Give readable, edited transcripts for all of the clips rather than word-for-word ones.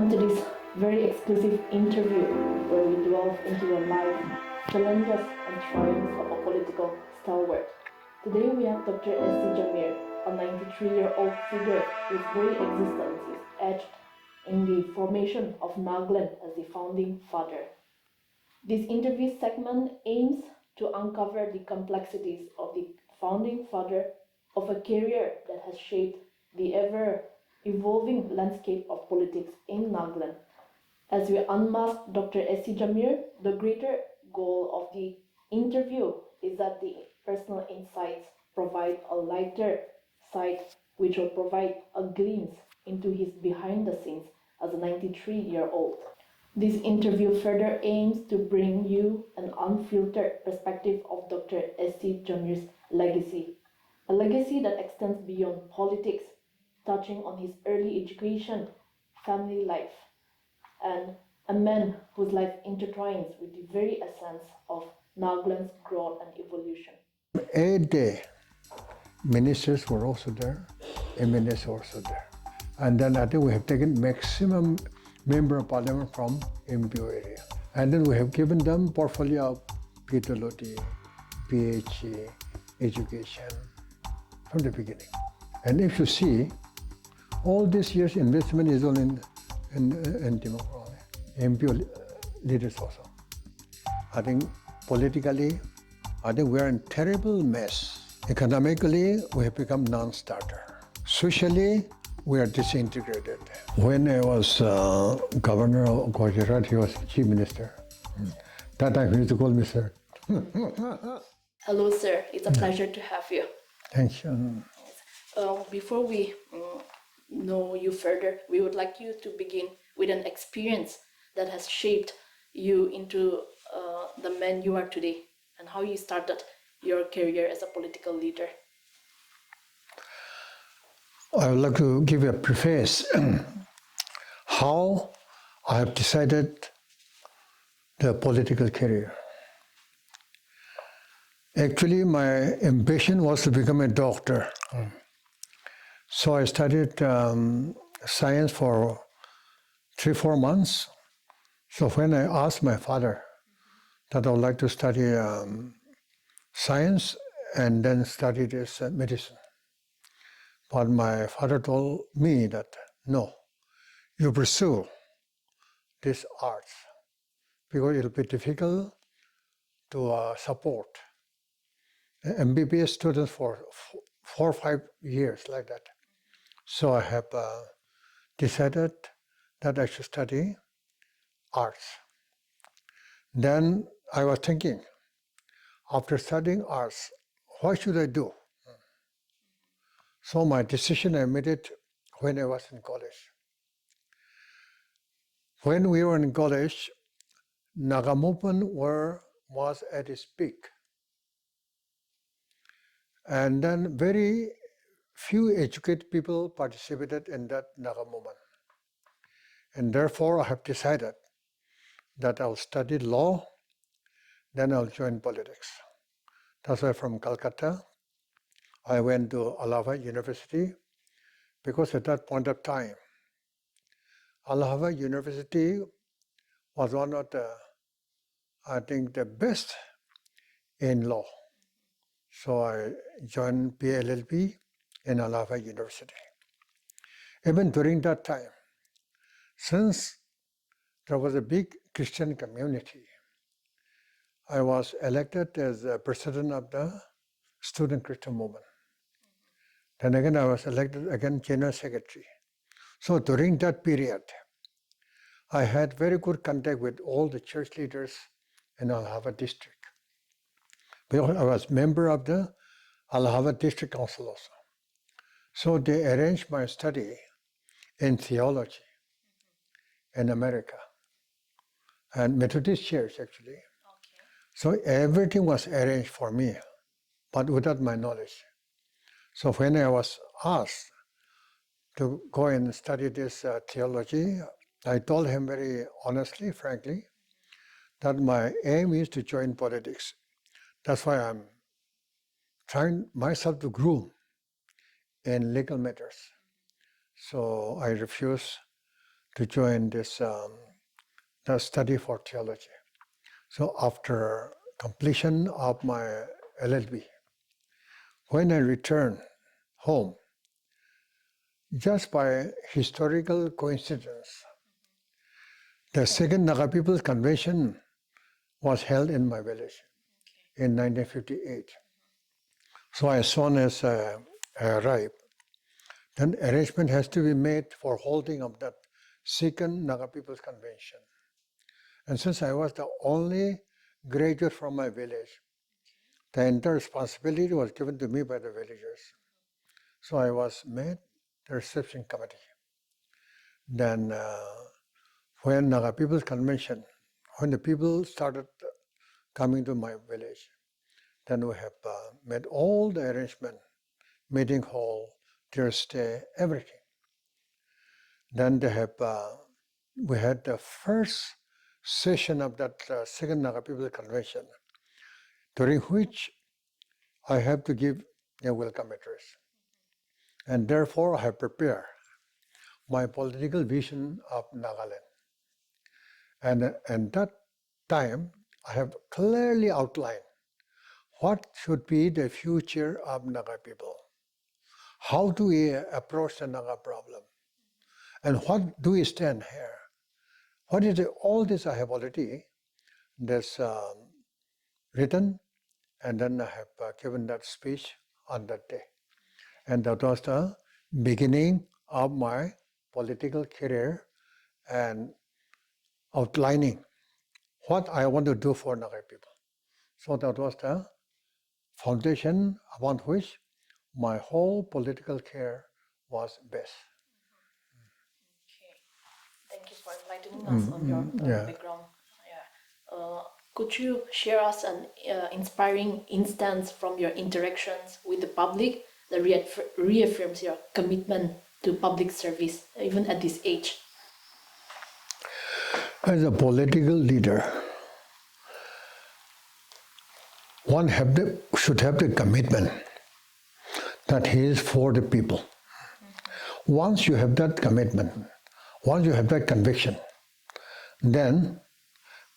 Welcome to this very exclusive interview where we delve into the life, challenges, and triumphs of a political stalwart. Today we have Dr. S.C. Jamir, a 93-year-old figure whose very existence is etched in the formation of Nagaland as the founding father. This interview segment aims to uncover the complexities of the founding father of a career that has shaped the ever evolving landscape of politics in Nagaland. As we unmask Dr. S.C. Jamir, the greater goal of the interview is that the personal insights provide a lighter side which will provide a glimpse into his behind the scenes as a 93-year-old. This interview further aims to bring you an unfiltered perspective of Dr. S.C. Jamir's legacy, a legacy that extends beyond politics, touching on his early education, family life, and a man whose life intertwines with the very essence of Nagaland's growth and evolution. 8 day ministers were also there, MNS were also there. And then I think we have taken maximum member of parliament from MPO area. And then we have given them portfolio of PhD, PhD, education from the beginning. And if you see, all these years investment is all in democracy, MPO leaders also. I think politically, I think we are in terrible mess. Economically, we have become non-starter. Socially, we are disintegrated. When I was governor of Gujarat, he was chief minister. That time he used to call me sir. Hello, sir. It's a pleasure to have you. Thank you. Before we know you further, we would like you to begin with an experience that has shaped you into the man you are today and how you started your career as a political leader. I would like to give a preface how I have decided the political career. Actually, my ambition was to become a doctor. So I studied science for 3-4 months. So when I asked my father that I would like to study science and then study this medicine, but my father told me that no, you pursue this arts because it will be difficult to support MBBS students for 4 or 5 years like that. So I have decided that I should study arts. Then I was thinking, after studying arts, what should I do? So my decision, I made it when I was in college. When we were in college, Naga movement was at its peak. And then very few educated people participated in that Naga movement. And therefore, I have decided that I'll study law, then I'll join politics. That's why from Calcutta, I went to Allahabad University, because at that point of time, Allahabad University was one of the, I think, the best in law. So I joined PLLB in Allahabad University. Even during that time, since there was a big Christian community, I was elected as the president of the Student Christian Movement. Then again, I was elected again general secretary. So during that period, I had very good contact with all the church leaders in Allahabad district. Because I was member of the Allahabad district council also. So they arranged my study in theology in America and Methodist church actually. Okay. So everything was arranged for me, but without my knowledge. So when I was asked to go and study this theology, I told him very honestly, frankly, that my aim is to join politics. That's why I'm trying myself to groom in legal matters. So I refuse to join this the study for theology. So after completion of my LLB, when I returned home, just by historical coincidence, the second Naga People's Convention was held in my village in 1958. So as soon as I arrived, then arrangement has to be made for holding of that second Naga People's Convention. And since I was the only graduate from my village, the entire responsibility was given to me by the villagers. So I was made the reception committee. Then when Naga People's Convention, when the people started coming to my village, then we have made all the arrangement, meeting hall, their stay, everything. Then they have, we had the first session of that second Naga People's Convention, during which I have to give a welcome address. And therefore I have prepared my political vision of Nagaland. And that time, I have clearly outlined what should be the future of Naga people. How do we approach the Naga problem? And what do we stand here? What is it? All this I have already this, written, and then I have given that speech on that day. And that was the beginning of my political career and outlining what I want to do for Naga people. So that was the foundation upon which my whole political career was based. Okay. Thank you for enlightening us on your background. Yeah. Could you share us an inspiring instance from your interactions with the public that reaffirms your commitment to public service, even at this age? As a political leader, one should have the commitment that he is for the people. Once you have that commitment, once you have that conviction, then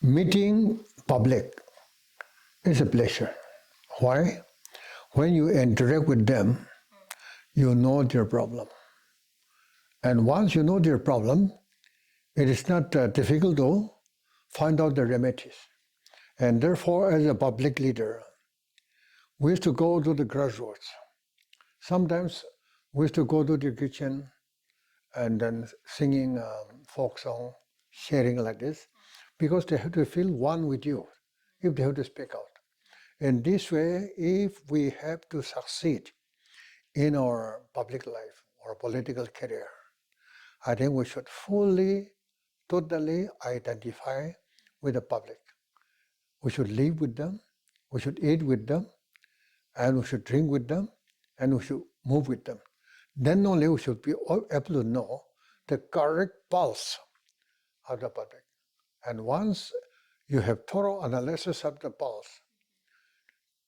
meeting public is a pleasure. Why? When you interact with them, you know their problem. And once you know their problem, it is not difficult to find out the remedies. And therefore, as a public leader, we used to go to the grassroots. Sometimes we used to go to the kitchen and then singing folk song, sharing like this, because they have to feel one with you if they have to speak out. In this way, if we have to succeed in our public life or political career, I think we should fully, totally identify with the public. We should live with them, we should eat with them, and we should drink with them, and we should move with them. Then only we should be able to know the correct pulse of the public. And once you have thorough analysis of the pulse,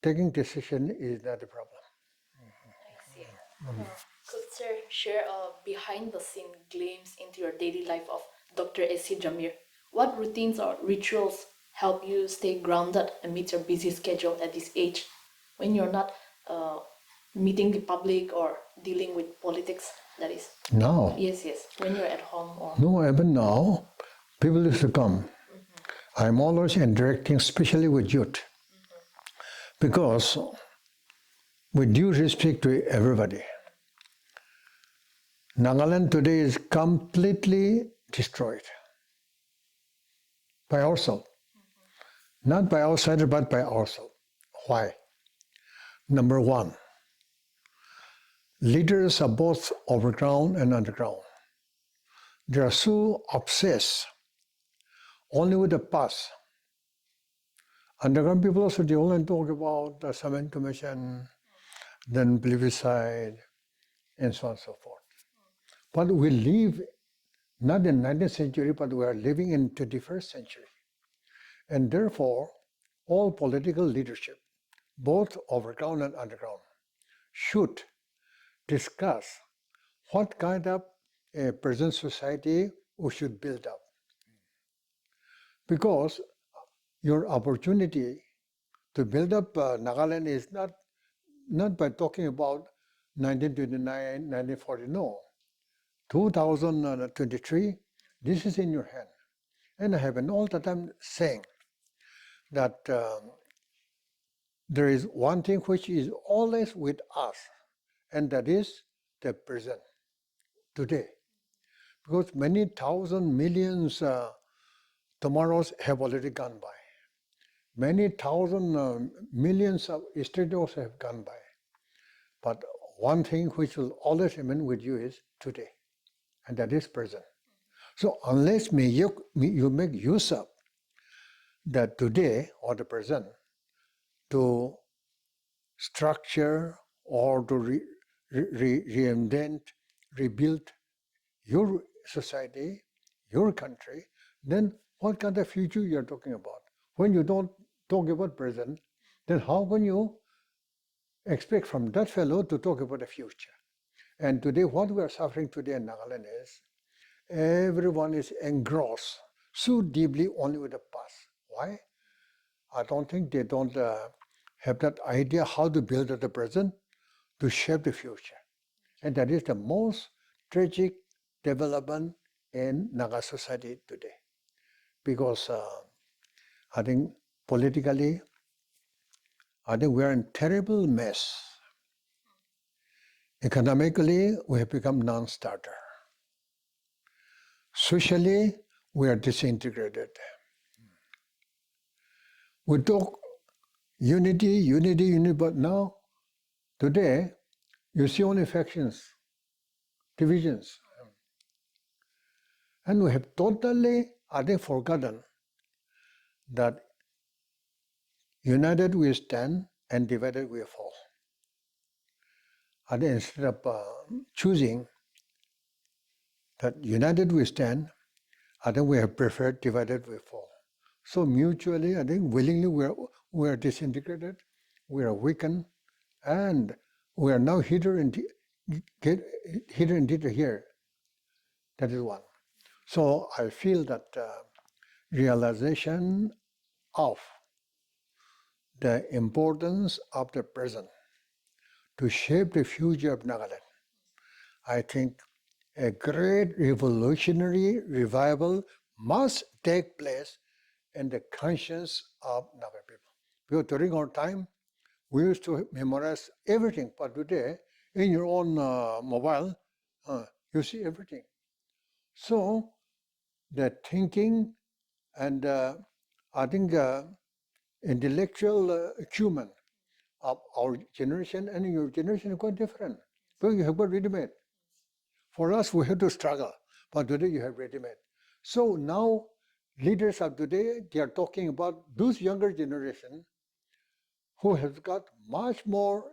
taking decision is not a problem. I see. Could sir share a behind-the-scene glimpse into your daily life of Dr. S.C. Jamir? What routines or rituals help you stay grounded amidst your busy schedule at this age, when you're not meeting the public or dealing with politics? That is. Now, Yes. When you're at home or. no, even now, people used to come. I'm always interacting, especially with youth, because with due respect to everybody, Nagaland today is completely destroyed by ourselves. Not by outsiders, but by ourselves. Why? Number one, leaders are both overground and underground. They are so obsessed only with the past. Underground people also, they only talk about the Summit Commission, then plebiscite, and so on and so forth. But we live not in 19th century, but we are living in 21st century. And therefore, all political leadership, both overground and underground, should discuss what kind of a present society we should build up. Because your opportunity to build up Nagaland is not by talking about 1929, 1940, no. 2023, this is in your hand. And I have been all the time saying that there is one thing which is always with us, and that is the present, today. Because many thousand millions tomorrows have already gone by. Many thousand millions of yesterday's have gone by. But one thing which will always remain with you is today, and that is present. So unless you make use of that today or the present to structure or to reinvent, rebuild your society, your country, then what kind of future you're talking about? When you don't talk about present, then how can you expect from that fellow to talk about the future? And today, what we are suffering today in Nagaland is everyone is engrossed so deeply only with the past. Why? I don't think they don't have that idea how to build at the present to shape the future. And that is the most tragic development in Naga society today. Because I think politically, I think we are in terrible mess. Economically, we have become non-starter. Socially, we are disintegrated. We talk unity, but now, today, you see only factions, divisions. And we have totally, I think, forgotten that united we stand and divided we fall. And instead of choosing that united we stand, I think we have preferred divided we fall. So mutually, I think willingly we are disintegrated, we are weakened, and we are now hither and here. That is one. So I feel that realization of the importance of the present to shape the future of Nagaland. I think a great revolutionary revival must take place in the conscience of Naga people. Because during our time, we used to memorize everything, but today, in your own mobile, you see everything. So, the thinking and I think intellectual acumen of our generation and your generation is quite different. Because you have got ready-made. For us, we have to struggle, but today you have ready-made. So now, leaders of today, they are talking about those younger generation who have got much more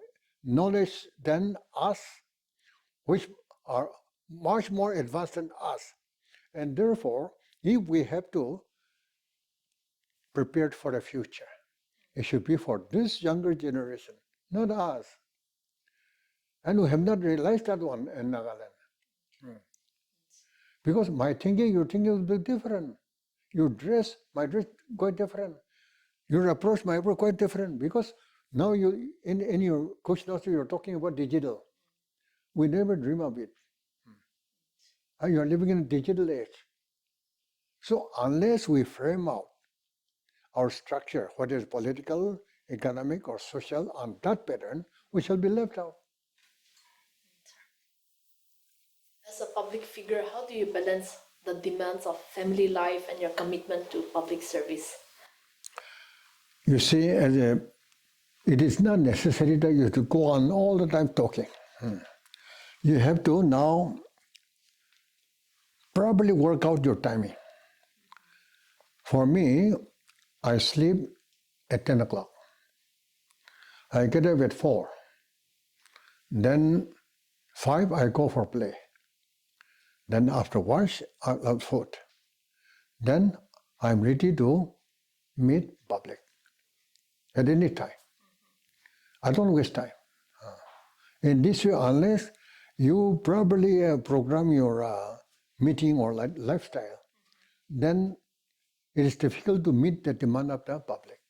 knowledge than us, which are much more advanced than us. And therefore, if we have to prepare for the future, it should be for this younger generation, not us. And we have not realized that one in Nagaland. Because my thinking, your thinking will be different. Your dress, my dress, quite different. Your approach, my approach, quite different. Because now you, in your coach notes, you're talking about digital. We never dream of it. You are living in a digital age. So unless we frame out our structure, whether it's political, economic, or social, on that pattern, we shall be left out. As a public figure, how do you balance the demands of family life and your commitment to public service? You see, it is not necessary that you have to go on all the time talking. You have to now probably work out your timing. For me, I sleep at 10 o'clock. I get up at 4. Then 5, I go for play. Then after wash, I'll have food. Then I'm ready to meet public at any time. I don't waste time. In this way, unless you properly program your meeting or lifestyle, then it is difficult to meet the demand of the public.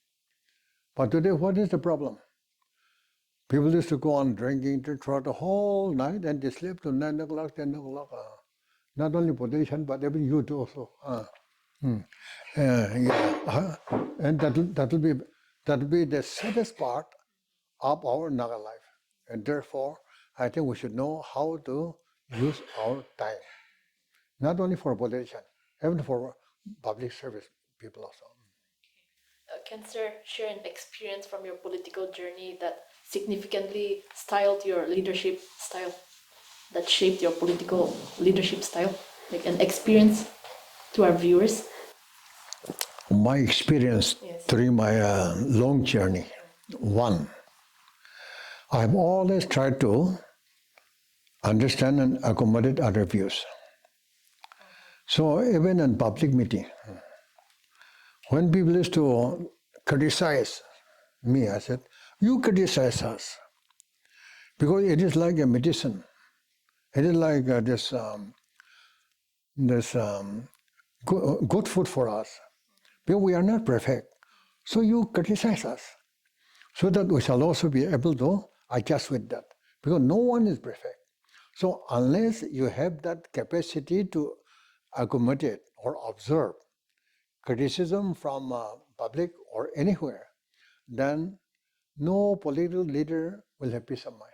But today, what is the problem? People used to go on drinking throughout the whole night and they sleep till 9 o'clock, 10 o'clock. Not only politicians, but even youth also. Yeah. And that will be the saddest part of our Naga life. And therefore, I think we should know how to use our time, not only for politicians, even for public service people also. Can sir share an experience from your political journey that significantly styled your leadership style, that shaped your political leadership style? Like an experience to our viewers? My experience Yes. during my long journey, one, I've always tried to understand and accommodate other views. So even in public meeting, when people used to criticize me, I said, you criticize us. Because it is like a medicine. It is like this good food for us. But we are not perfect. So you criticize us. So that we shall also be able to adjust with that. Because no one is perfect. So unless you have that capacity to accommodate or observe criticism from public or anywhere, then no political leader will have peace of mind.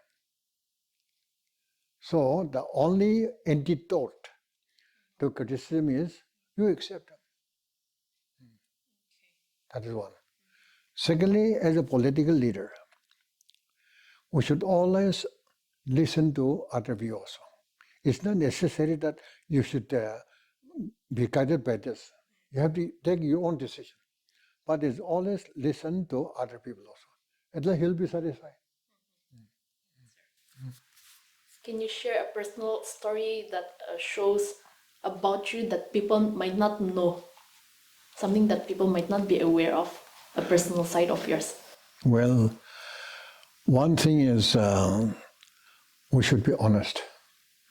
So the only antidote to criticism is you accept them. That is one. Secondly, as a political leader, we should always listen to other views also. It's not necessary that you should be guided by this. You have to take your own decision. But it's always listen to other people also. At least he'll be satisfied. Can you share a personal story that shows about you that people might not know? Something that people might not be aware of, a personal side of yours? Well, one thing is we should be honest.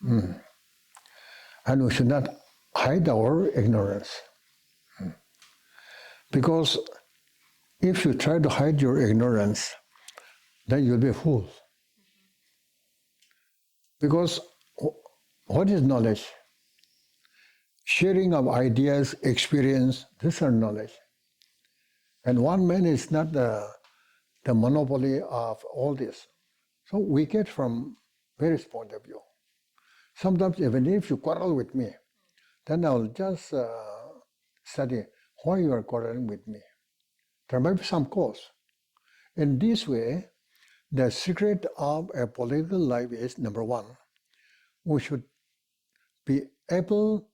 And we should not hide our ignorance. Because if you try to hide your ignorance, then you'll be a fool. Because what is knowledge? Sharing of ideas, experience, these are knowledge. And one man is not the monopoly of all this. So we get from various point of view. Sometimes even if you quarrel with me, then I'll just study why you are quarreling with me. There might be some cause. In this way, the secret of a political life is, number one, we should be able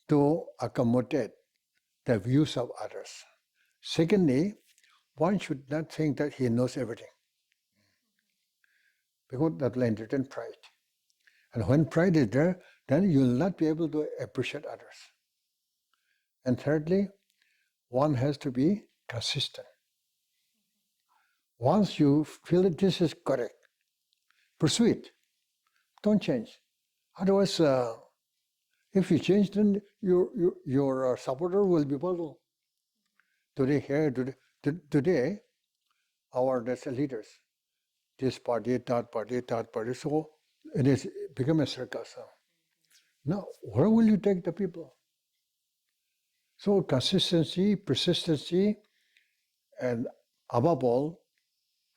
to accommodate the views of others. Secondly, one should not think that he knows everything, because that will entertain pride. And when pride is there, then you will not be able to appreciate others. And thirdly, one has to be consistent. Once you feel that this is correct, pursue it. Don't change. Otherwise, if you change, then your supporter will be puzzled. Today, our leaders, this party, that party, that party. So it is become a circus. Now, where will you take the people? So consistency, persistency, and above all,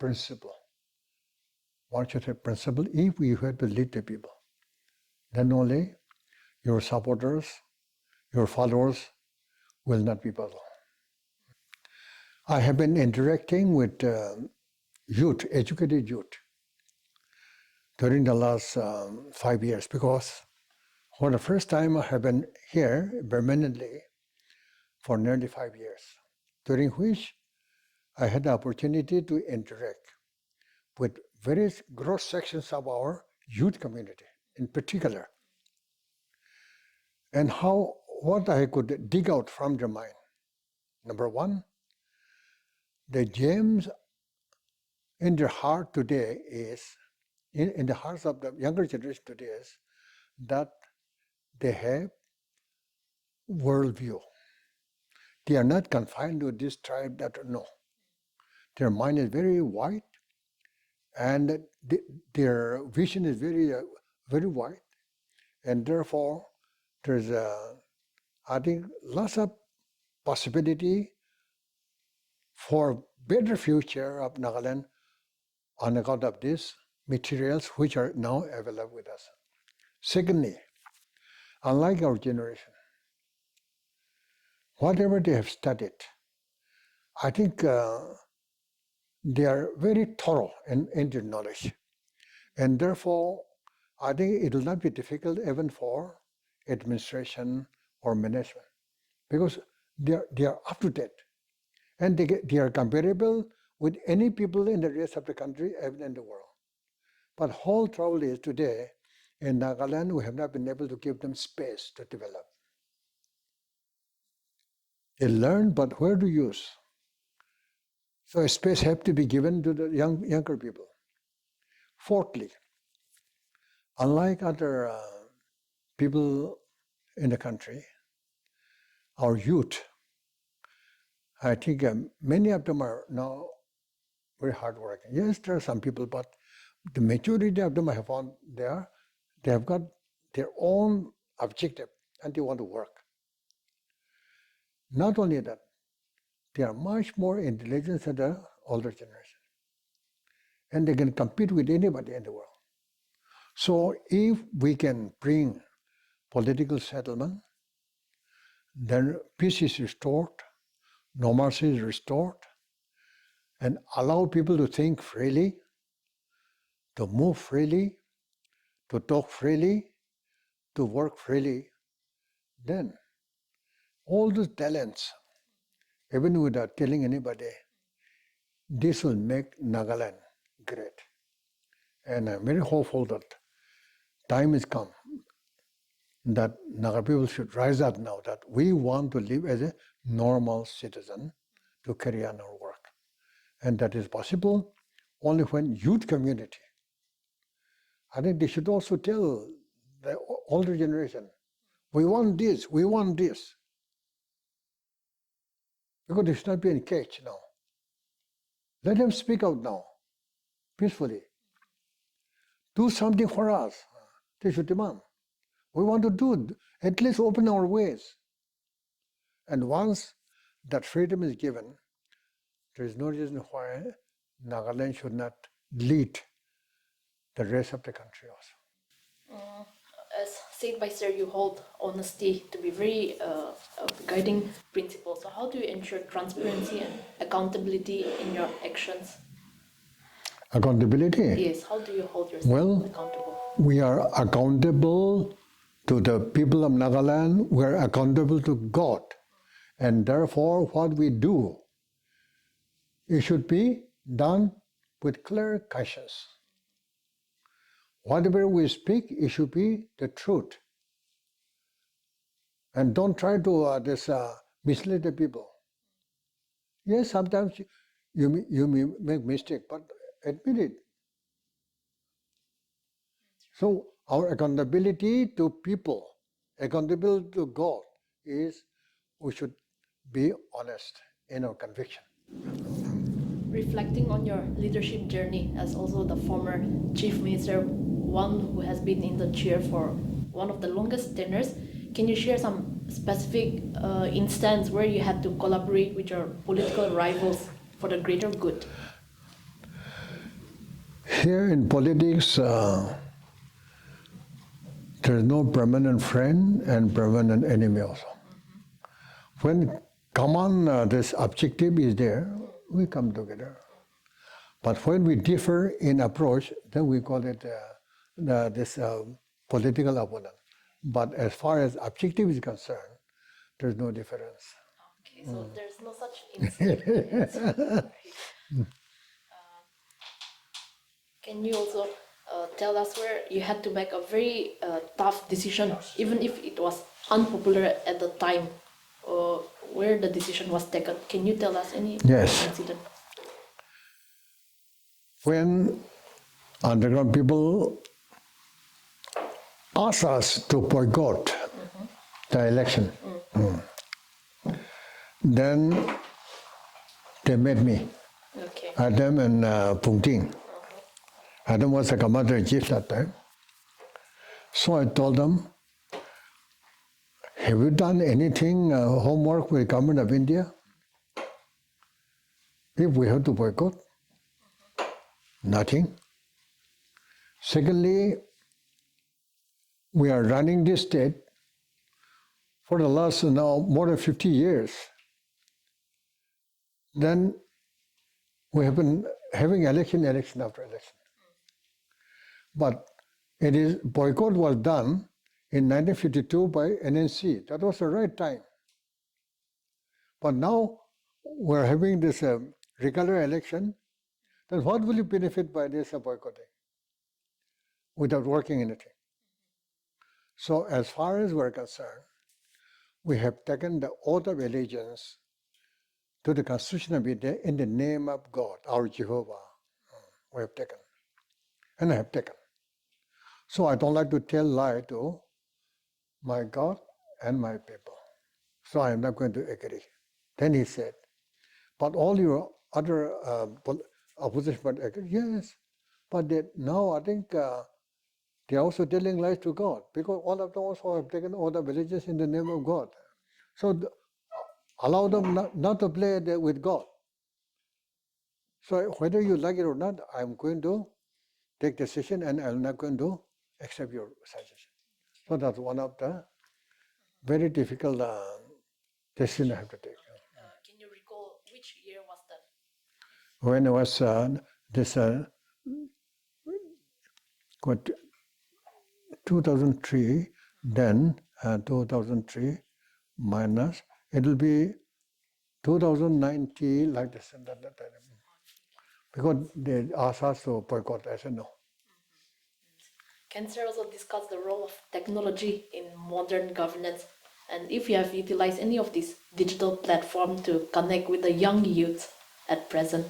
principle. One should have principle if you have to lead the people. Then only your supporters, your followers will not be puzzled. I have been interacting with youth, educated youth, during the last 5 years, because for the first time I have been here permanently for nearly 5 years, during which I had the opportunity to interact with various gross sections of our youth community in particular, and what I could dig out from their mind. Number one, the gems in their heart today is, in the hearts of the younger generation today is, that they have worldview. They are not confined to this tribe, that no. Their mind is very wide, and their vision is very wide, and therefore there's I think lots of possibility for better future of Nagaland on account of these materials which are now available with us. Secondly, unlike our generation, whatever they have studied, I think they are very thorough in their knowledge. And therefore, I think it will not be difficult even for administration or management because they are up to date and they are comparable with any people in the rest of the country, even in the world. But whole trouble is today in Nagaland, we have not been able to give them space to develop. They learn, but where to use? So a space has to be given to the younger people. Fourthly, unlike other people in the country, our youth, I think many of them are now very hardworking. Yes, there are some people, but the majority of them I have found they have got their own objective and they want to work. Not only that, they are much more intelligent than the older generation. And they can compete with anybody in the world. So if we can bring political settlement, then peace is restored, normalcy is restored, and allow people to think freely, to move freely, to talk freely, to work freely, then all those talents, even without telling anybody, this will make Nagaland great. And I'm very hopeful that time has come that Naga people should rise up now, that we want to live as a normal citizen to carry on our work. And that is possible only when youth community, I think they should also tell the older generation, we want this. Because there should not be any cage now. Let them speak out now, peacefully. Do something for us. They should demand. We want to do, at least open our ways. And once that freedom is given, there is no reason why Nagaland should not lead the rest of the country also. As said by Sir, you hold honesty to be very guiding principle. So how do you ensure transparency and accountability in your actions? Accountability? Yes, how do you hold yourself accountable? We are accountable to the people of Nagaland. We are accountable to God. And therefore, what we do, it should be done with clear conscience. Whatever we speak, it should be the truth. And don't try to mislead the people. Yes, sometimes you may make mistake, but admit it. So our accountability to people, accountability to God is we should be honest in our conviction. Reflecting on your leadership journey as also the former chief minister, one who has been in the chair for one of the longest tenures, can you share some specific instance where you had to collaborate with your political rivals for the greater good? Here in politics, there's no permanent friend and permanent enemy also. When common this objective is there, we come together. But when we differ in approach, then we call it this political opponent. But as far as objective is concerned, there's no difference. Okay, so there's no such incident. Can you also tell us where you had to make a very tough decision, even if it was unpopular at the time, where the decision was taken? Can you tell us any incident? When underground people asked us to boycott the election, Then they met me, Okay. Adam and Pungting. Adam was the commander-in-chief that time. So I told them, have you done anything, homework with government of India? If we have to boycott, nothing. Secondly, we are running this state for the last now more than 50 years. Then we have been having election after election. But boycott was done in 1952 by NNC. That was the right time. But now we're having this regular election. Then what will you benefit by this boycotting without working anything? So as far as we're concerned, we have taken the oath of allegiance to the Constitution of India in the name of God, our Jehovah. We have taken, and I have taken. So I don't like to tell lie to my God and my people. So I am not going to agree. Then he said, but all your other opposition parties agree. Yes, but now I think they're also telling lies to God because all of them also have taken oath of allegiance in the name of God. So allow them not to play with God. So whether you like it or not, I'm going to take decision and I'm not going to accept your suggestion. So that's one of the very difficult decision I have to take. Can you recall which year was that? When I was this 2003, then 2003 minus, it will be 2090 like this. Because they asked us to boycott, I said no. Can sir also discuss the role of technology in modern governance and if you have utilized any of these digital platforms to connect with the young youth at present?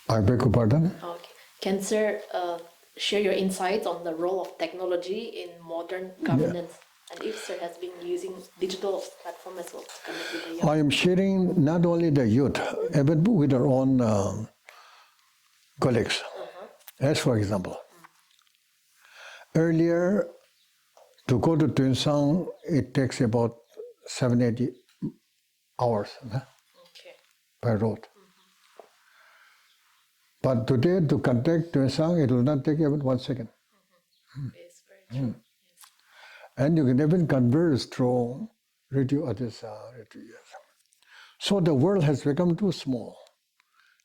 I beg your pardon? Okay. Can sir share your insights on the role of technology in modern governance and if sir has been using digital platform as well to connect with the young? I am sharing not only the youth, even with our own colleagues. As for example, earlier to go to Tuensang, it takes about 7-8 hours Okay. by road. But today to contact Tuensang, it will not take even 1 second. It's very true. And you can even converse through radio. So the world has become too small.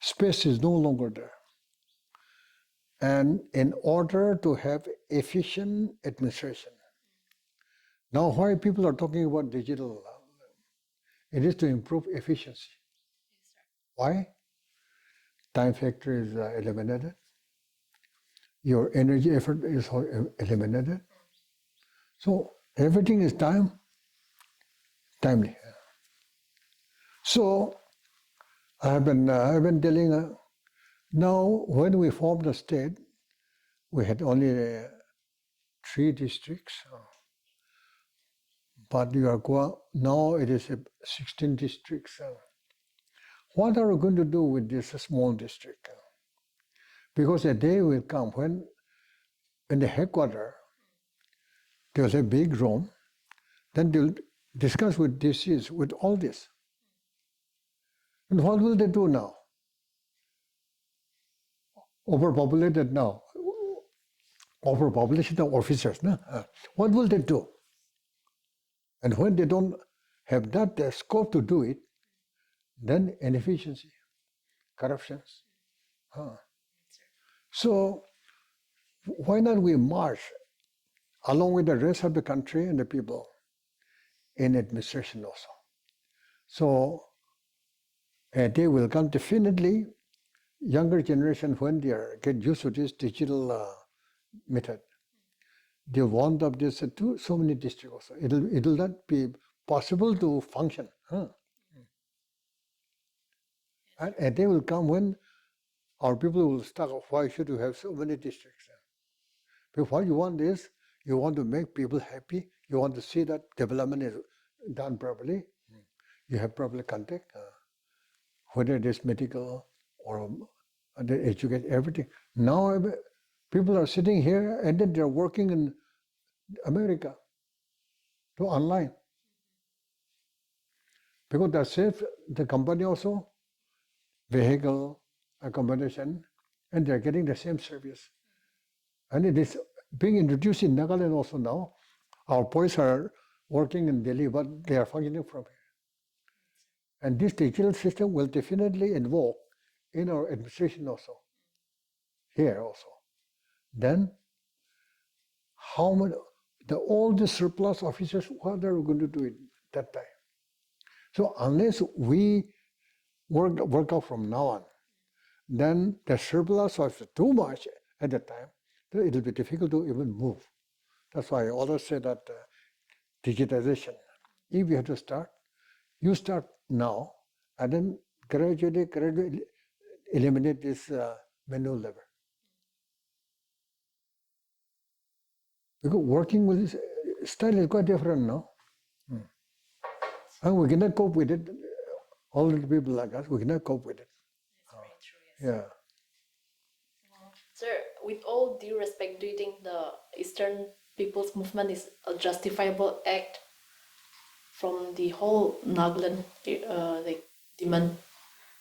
Space is no longer there. And in order to have efficient administration, now why people are talking about digital, it is to improve efficiency. Why? Time factor is eliminated. Your energy effort is eliminated. So everything is timely. So I have been telling. Now, when we formed the state, we had only 3 districts, but now it is 16 districts. What are we going to do with this small district? Because a day will come when, in the headquarters, there's a big room, then they'll discuss with DCs, with all this. And what will they do now? Overpopulated now. Overpopulation of officers. No? What will they do? And when they don't have that scope to do it, then inefficiency, corruptions. So why not we march along with the rest of the country and the people in administration also? So a day will come definitely, younger generation, when they get used to this digital method, they want of this to so many districts also. It'll not be possible to function. And a day will come when our people will start, why should you have so many districts? Because what you want is, You want to make people happy. You want to see that development is done properly. You have proper contact, whether it is medical or the education, everything. Now people are sitting here and then they're working in America to online. Because that saves the company also, vehicle, accommodation, and they're getting the same service. And it is being introduced in Nagaland also now. Our boys are working in Delhi, but they are functioning from here. And this digital system will definitely involve in our administration also, here also. Then, how many, all the surplus officers, what are we going to do at that time? So unless we work out from now on, then the surplus was too much at that time, then it will be difficult to even move. That's why I always say that digitization, if you have to start, you start now, and then gradually eliminate this manual labor. Because working with this style is quite different now. And we cannot cope with it. All the people like us, we cannot cope with it. That's very true, yes. Yeah. Sir, with all due respect, do you think the Eastern People's Movement is a justifiable act from the whole Nagaland demand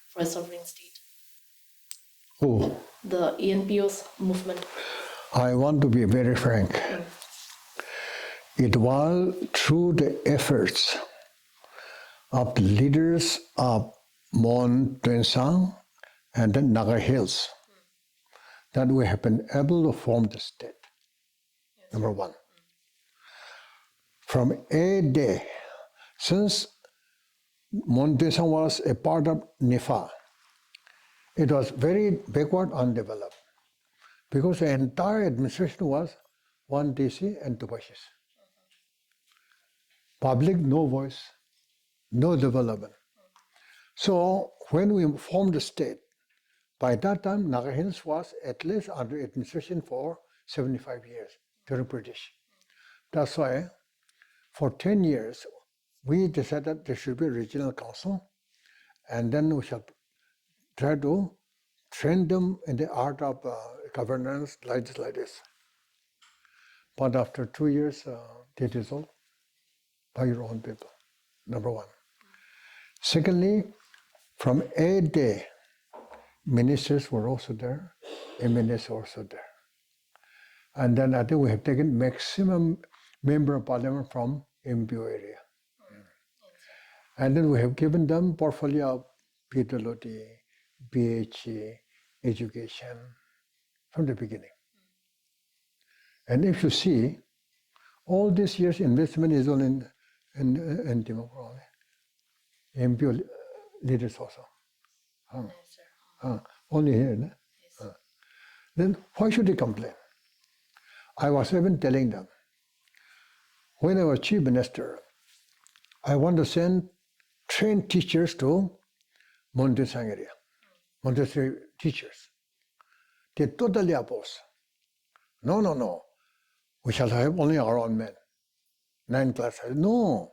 for a sovereign state? Oh, The ENPO's movement. I want to be very frank. It was through the efforts of the leaders of Mon Tuensang and then Naga Hills that we have been able to form the state. Yes. Number one. From a day, since Mon Tuensang was a part of Nifa, it was very backward, undeveloped, because the entire administration was one DC and two Bashis. Public, no voice, no development. So when we formed the state, by that time, Naga Hills was at least under administration for 75 years during British. That's why for 10 years, we decided there should be a regional council, and then we shall try to train them in the art of governance like this. But after 2 years, they dissolved by your own people, number one. Secondly, from a day, ministers were also there, MNS were also there. And then I think we have taken maximum member of parliament from MPO area. And then we have given them portfolio of PWD, BHE, education from the beginning. And if you see, all this year's investment is all in democracy. MPO leaders also. Only here. No? Yes. Then why should they complain? I was even telling them, when I was chief minister, I want to send trained teachers to Montesang area, Montessori teachers. They totally oppose. No. We shall have only our own men. 9 classes. No.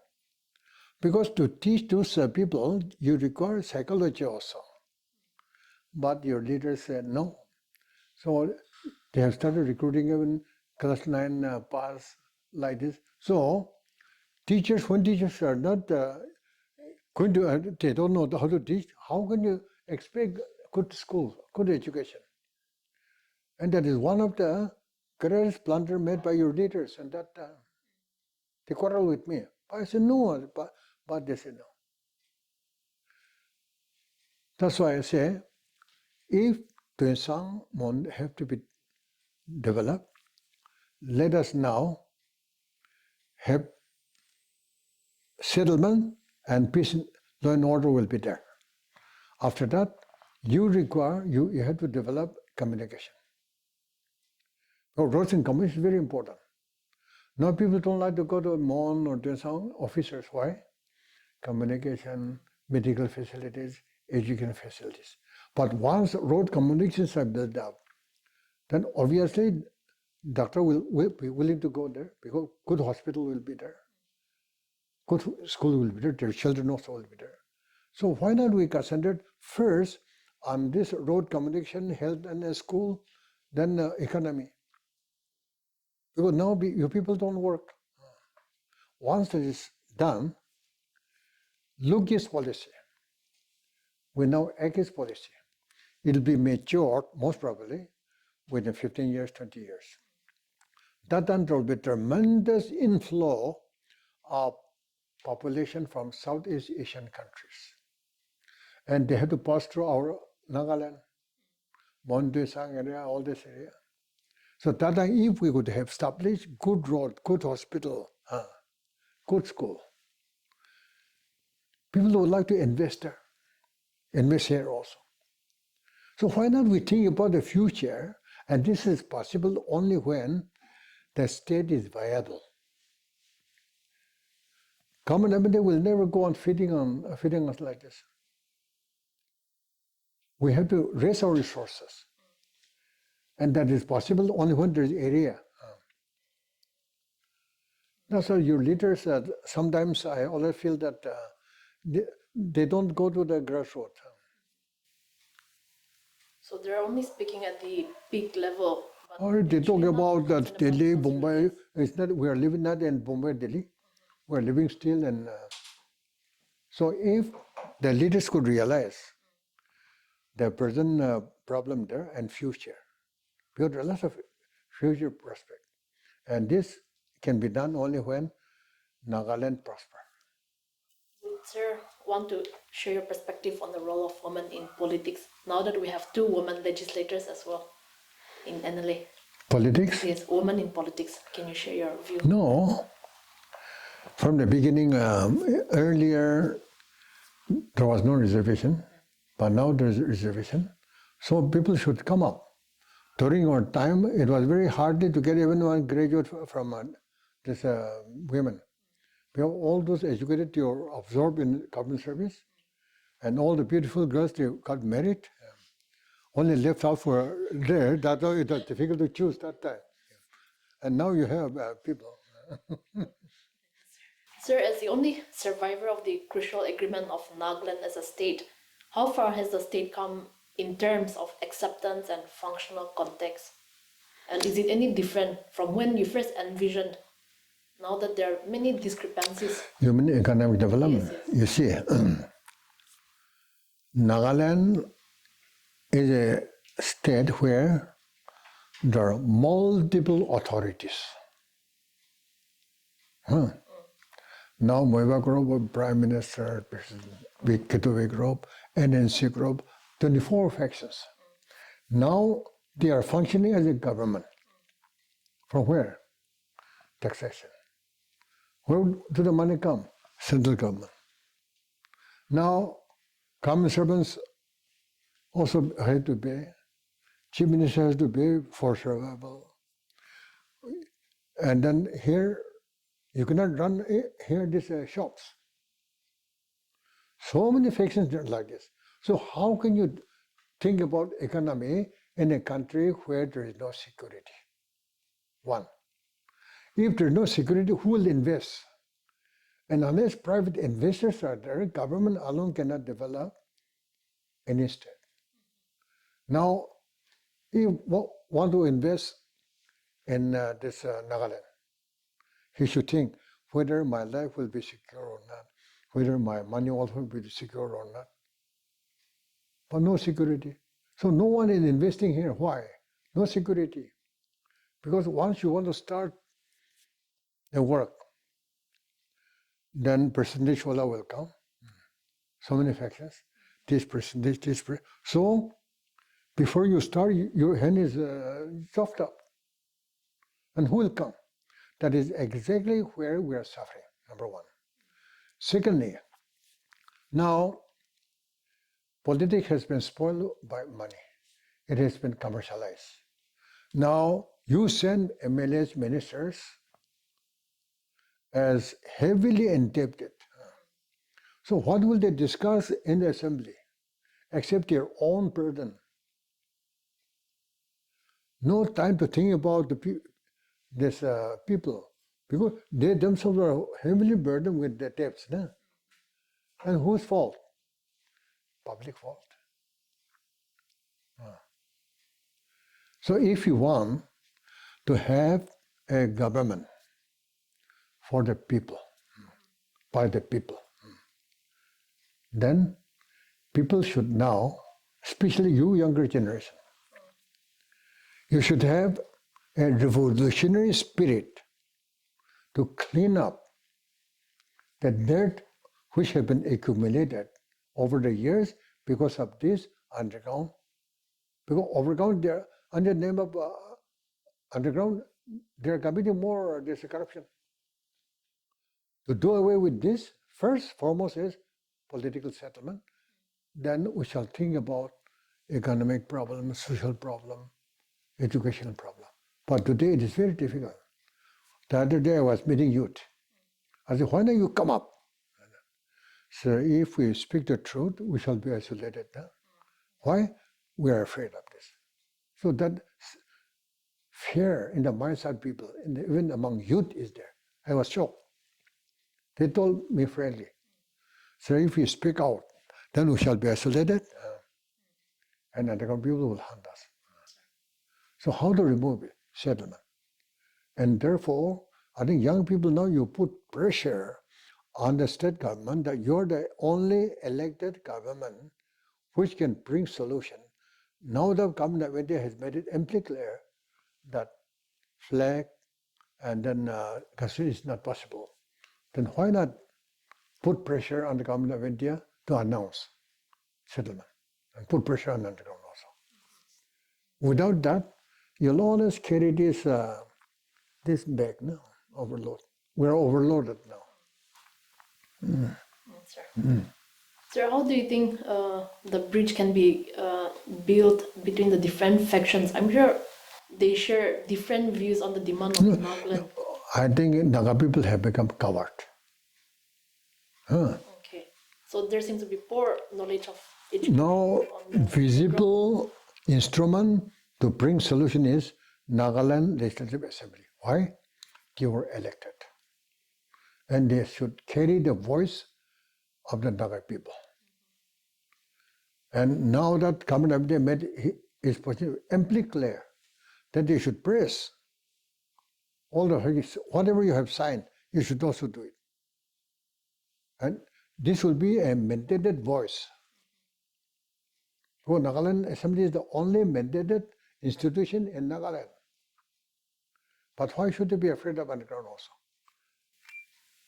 Because to teach those people, you require psychology also. But your leaders said no. So they have started recruiting even class 9 pass like this. So teachers, when teachers are not going to, they don't know how to teach, how can you expect good school, good education? And that is one of the greatest blunder made by your leaders. And that they quarrel with me. But I said no, but they said no. That's why I say, if Tuensang have to be developed, let us now have settlement and peace, law and order will be there. After that, you have to develop communication. So roads and communication is very important. Now people don't like to go to Mon or Tuensang officers. Why? Communication, medical facilities, education facilities. But once road communications are built up, then obviously Doctor will be willing to go there because good hospital will be there. Good school will be there. Their children also will be there. So why not we concentrate first on this road communication, health and school, then economy. Because now you people don't work. Once it is done, look this policy. We now act this policy. It'll be matured, most probably, within 15 years, 20 years. That time there will be tremendous inflow of population from Southeast Asian countries. And they have to pass through our Nagaland, Mondesang area, all this area. So that time, if we could have established good road, good hospital, good school, people would like to invest there, invest here also. So why not we think about the future? And this is possible only when the state is viable. Common Embassy will never go on feeding us like this. We have to raise our resources. And that is possible only when there is area. That's why your leaders, sometimes I always feel that they don't go to the grassroots. So they're only speaking at the peak level. Or they talk about that Delhi, Bombay. It's not, we are living not in Bombay, Delhi. We are living still. And so if the leaders could realize the present problem there and future, because there are lots of future prospects. And this can be done only when Nagaland prosper. Would Sir want to share your perspective on the role of women in politics now that we have 2 women legislators as well in NLA? Politics? Yes, women in politics. Can you share your view? No. From the beginning, earlier, there was no reservation, but now there is a reservation. So people should come up. During our time, it was very hard to get even one graduate from this women. Because all those educated, you're absorbed in government service, and all the beautiful girls, they got married. Only left out for there, that's why it was difficult to choose that time. And now you have people. Sir, as the only survivor of the crucial agreement of Nagaland as a state, how far has the state come in terms of acceptance and functional context? And is it any different from when you first envisioned, now that there are many discrepancies? You mean economic development? Yes, yes. You see, Nagaland is a state where there are multiple authorities. Now, Moiva Group, Prime Minister, President, Kituwe Group, NNC Group, 24 factions. Now they are functioning as a government. From where? Taxation. Where do the money come? Central government. Now, common servants also have to pay. Chief Minister has to pay for survival. And then here, you cannot run here these shops. So many factions like this. So how can you think about economy in a country where there is no security? One. If there is no security, who will invest? And unless private investors are there, government alone cannot develop any state. Now, if you want to invest in this Nagaland, he should think whether my life will be secure or not, whether my money also will be secure or not. But no security. So no one is investing here. Why? No security. Because once you want to start the work, then percentage wala will come. So many factions. This percentage, this percentage. So before you start, your hand is chopped up. And who will come? That is exactly where we are suffering, number one. Secondly, now politics has been spoiled by money. It has been commercialized. Now you send MLAs, ministers as heavily indebted. So what will they discuss in the assembly except their own burden? No time to think about the these people, because they themselves are heavily burdened with the debts. No? And whose fault? Public fault. So if you want to have a government for the people, by the people, then people should now, especially you younger generation, you should have a revolutionary spirit to clean up the dirt which have been accumulated over the years because of this underground. Because overground, they're under the name of underground, they're committing more this corruption. To do away with this, first, foremost is political settlement. Then we shall think about economic problem, social problem, educational problem. But today it is very difficult. The other day I was meeting youth. I said, why don't you come up? So if we speak the truth, we shall be isolated. Huh? Why? We are afraid of this. So that fear in the minds of people, even among youth, is there. I was shocked. They told me friendly. So if we speak out, then we shall be isolated, and underground people will hunt us. So how to remove it? Settlement. And therefore, I think young people now, you put pressure on the state government that you're the only elected government which can bring solution. Now the government of India has made it amply clear that flag and then Kashmir is not possible. Then why not put pressure on the government of India to announce settlement and put pressure on the underground also. Without that, you'll always carry this this bag now, overload. We're overloaded now. Yes, sir. Sir, how do you think the bridge can be built between the different factions? I'm sure they share different views on the demand of Nagaland. I think Naga people have become coward. Okay, so there seems to be poor knowledge of each Now, on the visible instrument to bring solution is Nagaland Legislative Assembly. Why? They were elected. And they should carry the voice of the Naga people. And now that government of India made its position amply clear that they should press all the whatever you have signed, you should also do it. And this will be a mandated voice. So Nagaland Assembly is the only mandated institution in Nagaland. But why should they be afraid of underground also?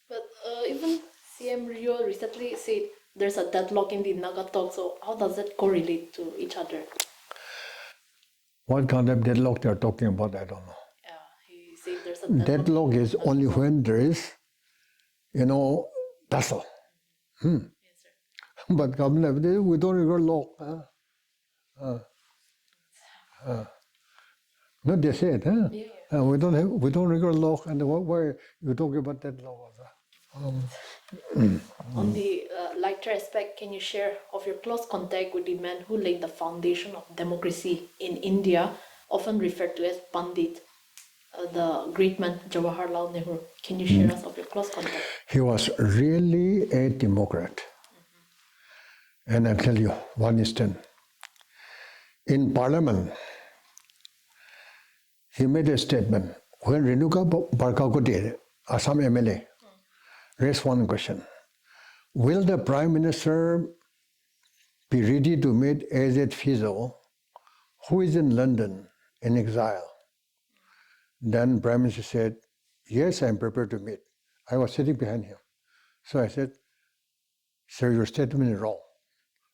But even CM Rio recently said there's a deadlock in the Naga talk, so how does that correlate to each other? What kind of deadlock they are talking about, I don't know. Yeah, he said there's a deadlock. Deadlock is only when there is, tussle. Yes, sir. But government of India, we don't regard law. No, they said, huh? Yeah. We don't regard law, and why you talking about that law? On the lighter aspect, can you share of your close contact with the man who laid the foundation of democracy in India, often referred to as Pandit, the great man Jawaharlal Nehru? Can you share us of your close contact? He was really a Democrat. And I'll tell you one instance. In Parliament, he made a statement when Renuka Barkakote, Assam MLA, raised one question. Will the Prime Minister be ready to meet AZ Fizo, who is in London in exile? Then Prime Minister said, yes, I'm prepared to meet. I was sitting behind him. So I said, sir, your statement is wrong.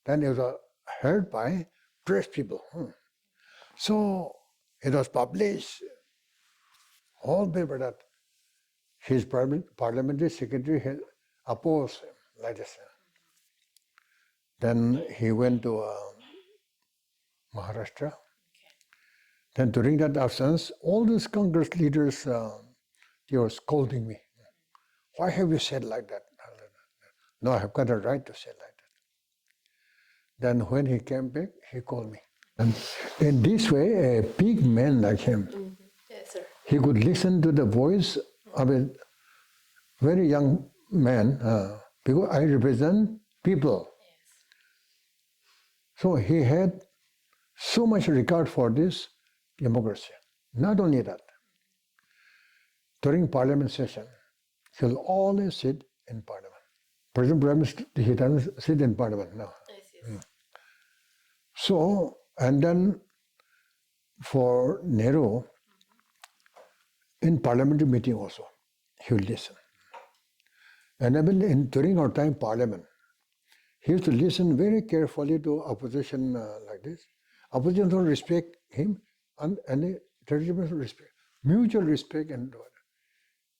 Then it was heard by press people. So it was published, all paper that his parliamentary secretary had opposed him like this. Then he went to Maharashtra. Then during that absence, all these Congress leaders, they were scolding me. Why have you said like that? No, I have got a right to say like that. Then when he came back, he called me. And in this way, a big man like him, Yes, sir. he could listen to the voice of a very young man, because I represent people. So he had so much regard for this democracy. Not only that, during parliament session, he'll always sit in parliament. Present Prime Minister, he doesn't sit in parliament now. Yes. So, and then for Nehru, in parliamentary meeting also, he will listen. And even during our time parliament, he used to listen very carefully to opposition like this. Opposition don't respect him, and the traditional respect, mutual respect, and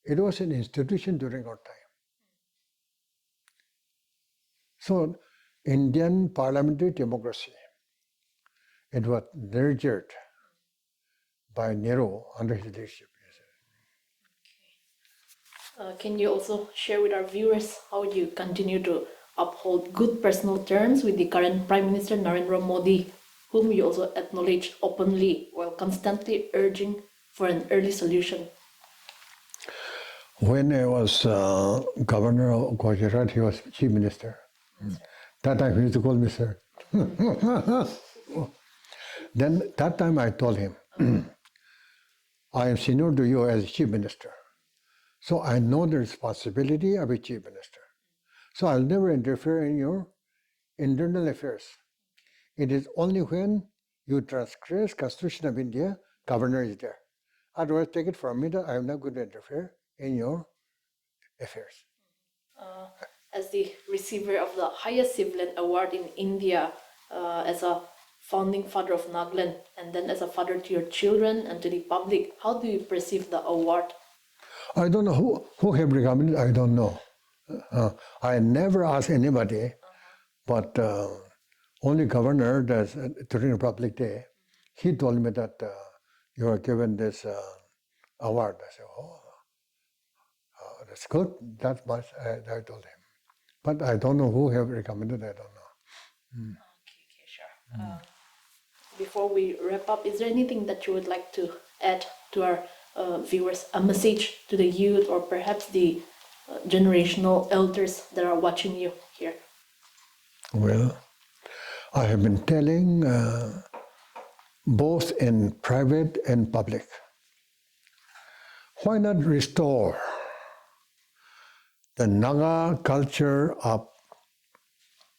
it was an institution during our time. So, Indian parliamentary democracy, it was nurtured by Nehru under his leadership. Can you also share with our viewers how you continue to uphold good personal terms with the current Prime Minister Narendra Modi, whom you also acknowledge openly while constantly urging for an early solution? When I was governor of Gujarat, he was chief minister. That time he used to call me sir. Then that time I told him, I am senior to you as chief minister. So I know the responsibility of a chief minister. So I'll never interfere in your internal affairs. It is only when you transgress Constitution of India, governor is there. Otherwise, take it from me that I am not going to interfere in your affairs. As the receiver of the highest civilian award in India, as a founding father of Nagaland, and then as a father to your children and to the public, how do you perceive the award? I don't know who have recommended, I don't know. I never asked anybody, but only governor that's, during Republic Day, he told me that you are given this award. I said, oh, that's good. That much I told him. But I don't know who have recommended, I don't know. Okay, sure. Before we wrap up, is there anything that you would like to add to our viewers, a message to the youth or perhaps the generational elders that are watching you here? Well, I have been telling both in private and public, why not restore the Naga culture of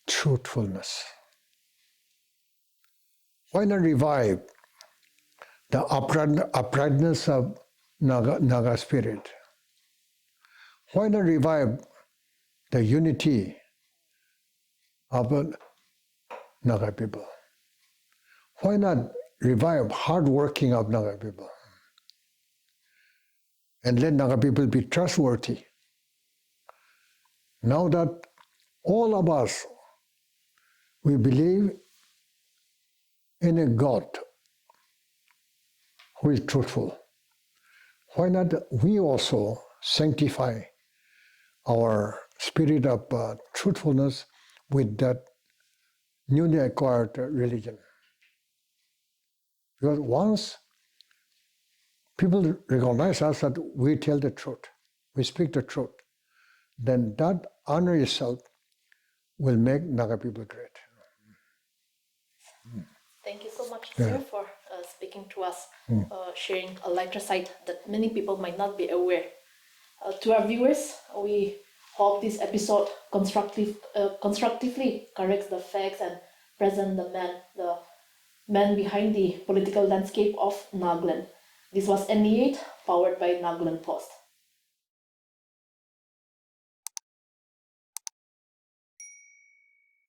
truthfulness? Why not revive the uprightness of Naga spirit? Why not revive the unity of Naga people? Why not revive hard working of Naga people? And let Naga people be trustworthy. Now that all of us, we believe in a God who is truthful, why not we also sanctify our spirit of truthfulness with that newly acquired religion? Because once people recognize us that we tell the truth, we speak the truth, then that honor itself will make Naga people great. Thank you so much, sir, for speaking to us, sharing a lighter side that many people might not be aware. To our viewers, we hope this episode constructively corrects the facts and present the man behind the political landscape of Nagaland. This was NE8, powered by Nagaland Post.